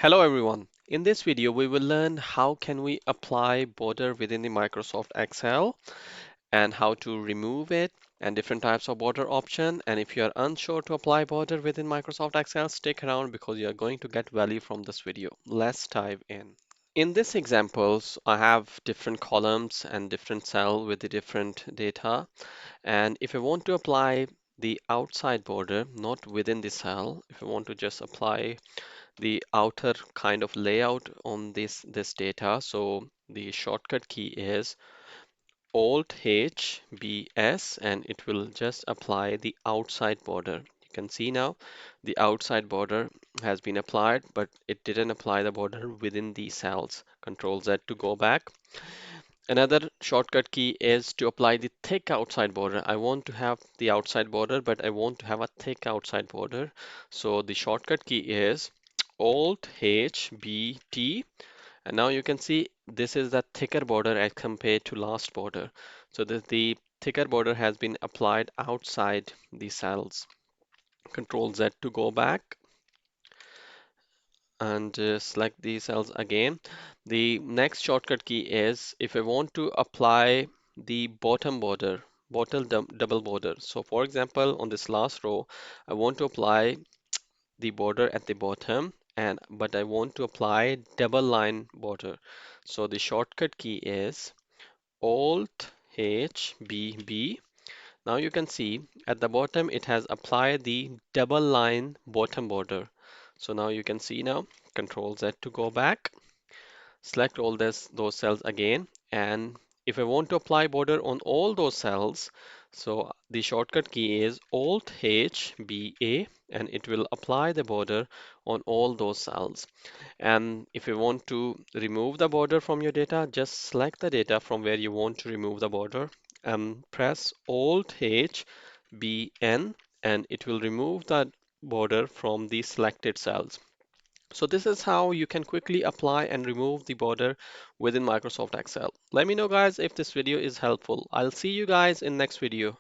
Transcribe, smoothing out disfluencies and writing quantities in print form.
Hello everyone. In this video, we will learn how can we apply border within the Microsoft Excel and how to remove it and different types of border option. And if you are unsure to apply border within Microsoft Excel, stick around because you are going to get value from this video. Let's dive in. In this examples, I have different columns and different cell with the different data. And if I want to apply the outside border, not within the cell, if I want to just apply the outer kind of layout on this data. So the shortcut key is Alt H B S and it will just apply the outside border. You can see now the outside border has been applied, but it didn't apply the border within the cells. Control Z to go back. Another shortcut key is to apply the thick outside border. I want to have the outside border, but I want to have a thick outside border. So the shortcut key is Alt H B T. And now you can see this is the thicker border as compared to last border. So the thicker border has been applied outside the cells. Control Z to go back and select these cells again. The next shortcut key is if I want to apply the bottom border, double border. So for example, on this last row, I want to apply the border at the bottom and but I want to apply double line border. So the shortcut key is Alt H B B. Now you can see at the bottom it has applied the double line bottom border. So now you can see now Control Z to go back, select all those cells again, and if I want to apply border on all those cells, so the shortcut key is Alt H B A and it will apply the border on all those cells. And if you want to remove the border from your data, just select the data from where you want to remove the border and press Alt H B N and it will remove that border from the selected cells. So this is how you can quickly apply and remove the border within Microsoft Excel. Let me know guys if this video is helpful. I'll see you guys in next video.